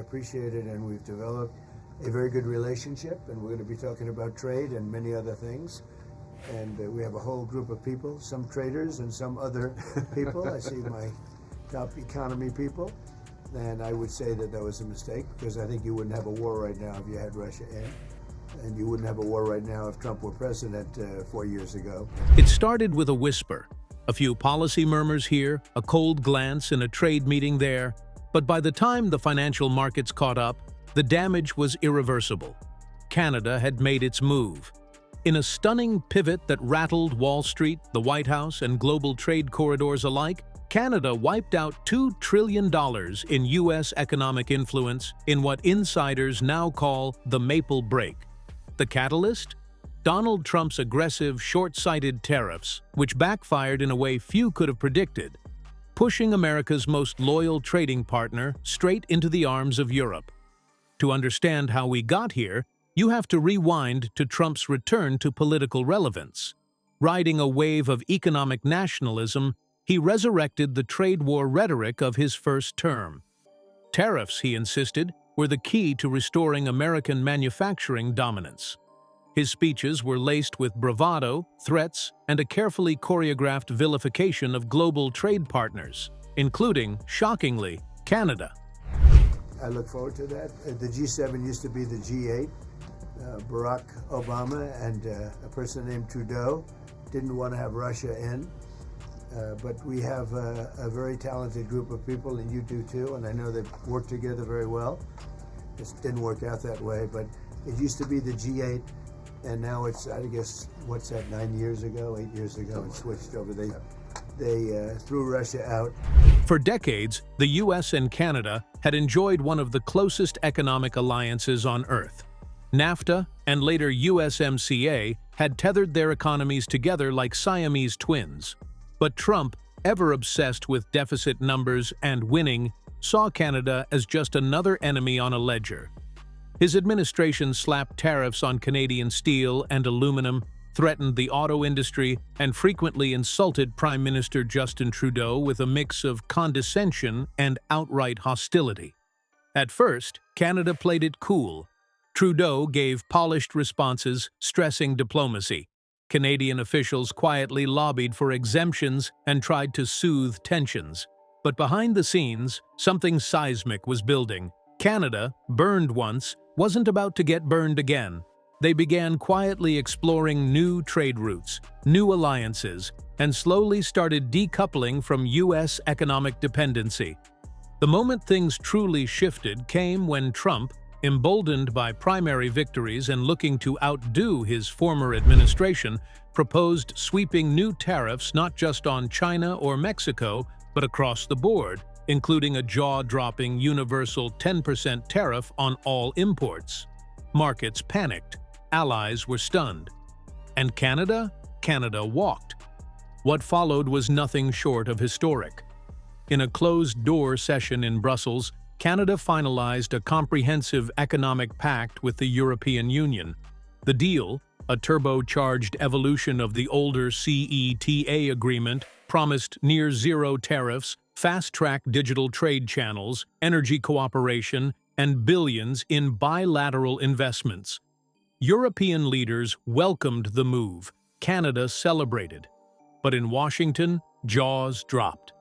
appreciate it, and we've developed a very good relationship, and we're going to be talking about trade and many other things. And we have a whole group of people, some traders and some other people. I see my top economy people. And I would say that was a mistake, because I think you wouldn't have a war right now if you had Russia in. And you wouldn't have a war right now if Trump were president 4 years ago. It started with a whisper, a few policy murmurs here, a cold glance in a trade meeting there. But by the time the financial markets caught up, the damage was irreversible. Canada had made its move. In a stunning pivot that rattled Wall Street, the White House, and global trade corridors alike, Canada wiped out $2 trillion in U.S. economic influence in what insiders now call the Maple Break. The catalyst? Donald Trump's aggressive, short-sighted tariffs, which backfired in a way few could have predicted, pushing America's most loyal trading partner straight into the arms of Europe. To understand how we got here, you have to rewind to Trump's return to political relevance. Riding a wave of economic nationalism, he resurrected the trade war rhetoric of his first term. Tariffs, he insisted, were the key to restoring American manufacturing dominance. His speeches were laced with bravado, threats, and a carefully choreographed vilification of global trade partners, including, shockingly, Canada. I look forward to that. The G7 used to be the G8. Barack Obama and a person named Trudeau didn't want to have Russia in. But we have a very talented group of people, and you do too, and I know they've worked together very well. It didn't work out that way, but it used to be the G8, and now it's, I guess, what's that, 8 years ago, it switched over. They threw Russia out. For decades, the U.S. and Canada had enjoyed one of the closest economic alliances on Earth. NAFTA, and later USMCA, had tethered their economies together like Siamese twins. But Trump, ever obsessed with deficit numbers and winning, saw Canada as just another enemy on a ledger. His administration slapped tariffs on Canadian steel and aluminum, threatened the auto industry, and frequently insulted Prime Minister Justin Trudeau with a mix of condescension and outright hostility. At first, Canada played it cool. Trudeau gave polished responses, stressing diplomacy. Canadian officials quietly lobbied for exemptions and tried to soothe tensions. But behind the scenes, something seismic was building. Canada, burned once, wasn't about to get burned again. They began quietly exploring new trade routes, new alliances, and slowly started decoupling from U.S. economic dependency. The moment things truly shifted came when Trump, emboldened by primary victories and looking to outdo his former administration, proposed sweeping new tariffs not just on China or Mexico, but across the board, including a jaw-dropping universal 10% tariff on all imports. Markets panicked. Allies were stunned. And Canada? Canada walked. What followed was nothing short of historic. In a closed-door session in Brussels, Canada finalized a comprehensive economic pact with the European Union. The deal, a turbocharged evolution of the older CETA agreement, promised near-zero tariffs, fast-track digital trade channels, energy cooperation, and billions in bilateral investments. European leaders welcomed the move. Canada celebrated. But in Washington, jaws dropped.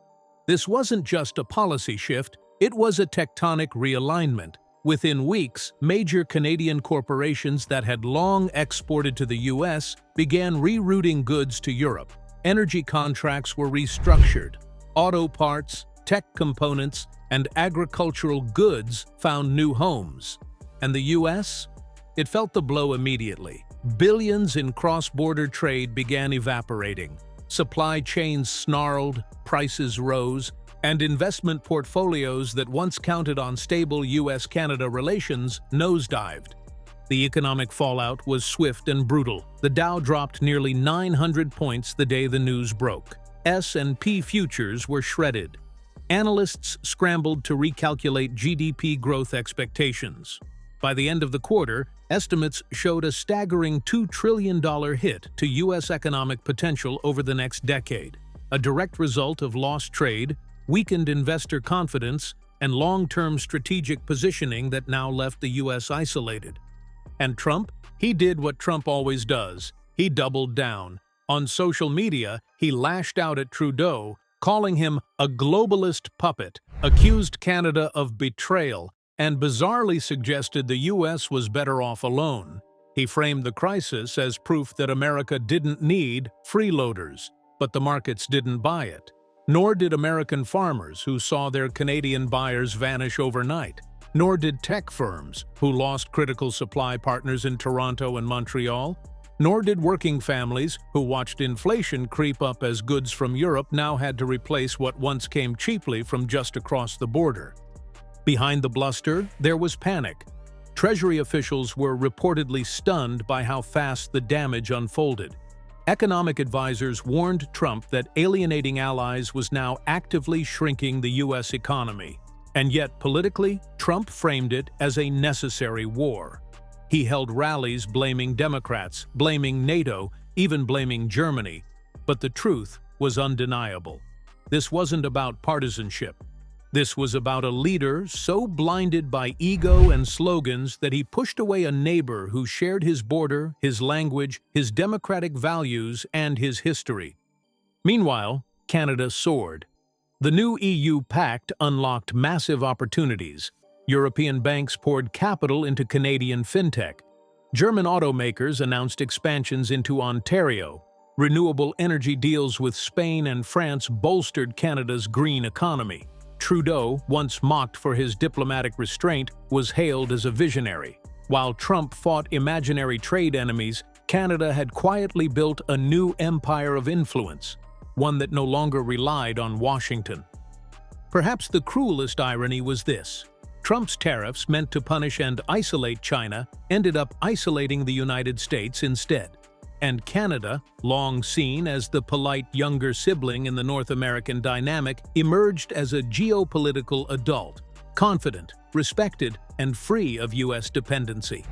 This wasn't just a policy shift, it was a tectonic realignment. Within weeks, major Canadian corporations that had long exported to the U.S. began rerouting goods to Europe. Energy contracts were restructured. Auto parts, tech components, and agricultural goods found new homes. And the U.S.? It felt the blow immediately. Billions in cross-border trade began evaporating. Supply chains snarled, prices rose, and investment portfolios that once counted on stable U.S.-Canada relations nosedived. The economic fallout was swift and brutal. The Dow dropped nearly 900 points the day the news broke. S&P futures were shredded. Analysts scrambled to recalculate GDP growth expectations. By the end of the quarter, estimates showed a staggering $2 trillion hit to U.S. economic potential over the next decade, a direct result of lost trade, weakened investor confidence, and long-term strategic positioning that now left the U.S. isolated. And Trump? He did what Trump always does. He doubled down. On social media, he lashed out at Trudeau, calling him a globalist puppet, accused Canada of betrayal, and bizarrely suggested the U.S. was better off alone. He framed the crisis as proof that America didn't need freeloaders, but the markets didn't buy it. Nor did American farmers, who saw their Canadian buyers vanish overnight. Nor did tech firms, who lost critical supply partners in Toronto and Montreal. Nor did working families, who watched inflation creep up as goods from Europe now had to replace what once came cheaply from just across the border. Behind the bluster, there was panic. Treasury officials were reportedly stunned by how fast the damage unfolded. Economic advisors warned Trump that alienating allies was now actively shrinking the U.S. economy. And yet, politically, Trump framed it as a necessary war. He held rallies blaming Democrats, blaming NATO, even blaming Germany. But the truth was undeniable. This wasn't about partisanship. This was about a leader so blinded by ego and slogans that he pushed away a neighbor who shared his border, his language, his democratic values, and his history. Meanwhile, Canada soared. The new EU pact unlocked massive opportunities. European banks poured capital into Canadian fintech. German automakers announced expansions into Ontario. Renewable energy deals with Spain and France bolstered Canada's green economy. Trudeau, once mocked for his diplomatic restraint, was hailed as a visionary. While Trump fought imaginary trade enemies, Canada had quietly built a new empire of influence, one that no longer relied on Washington. Perhaps the cruelest irony was this. Trump's tariffs, meant to punish and isolate China, ended up isolating the United States instead. And Canada, long seen as the polite younger sibling in the North American dynamic, emerged as a geopolitical adult, confident, respected, and free of U.S. dependency.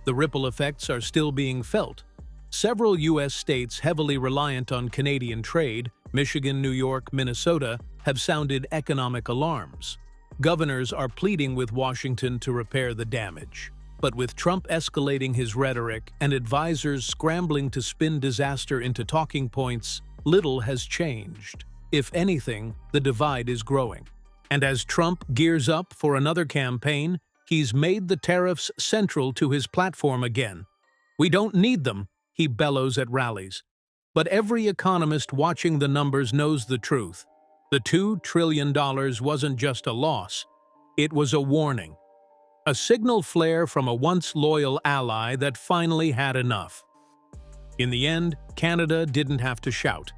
The ripple effects are still being felt. Several U.S. states heavily reliant on Canadian trade, Michigan, New York, Minnesota, have sounded economic alarms. Governors are pleading with Washington to repair the damage. But with Trump escalating his rhetoric and advisors scrambling to spin disaster into talking points, little has changed. If anything, the divide is growing. And as Trump gears up for another campaign, he's made the tariffs central to his platform again. "We don't need them," he bellows at rallies. But every economist watching the numbers knows the truth. The $2 trillion wasn't just a loss. It was a warning. A signal flare from a once loyal ally that finally had enough. In the end, Canada didn't have to shout.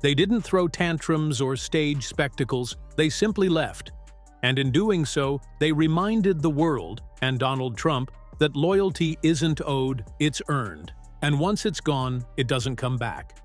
They didn't throw tantrums or stage spectacles, they simply left. And in doing so, they reminded the world, and Donald Trump, that loyalty isn't owed, it's earned. And once it's gone, it doesn't come back.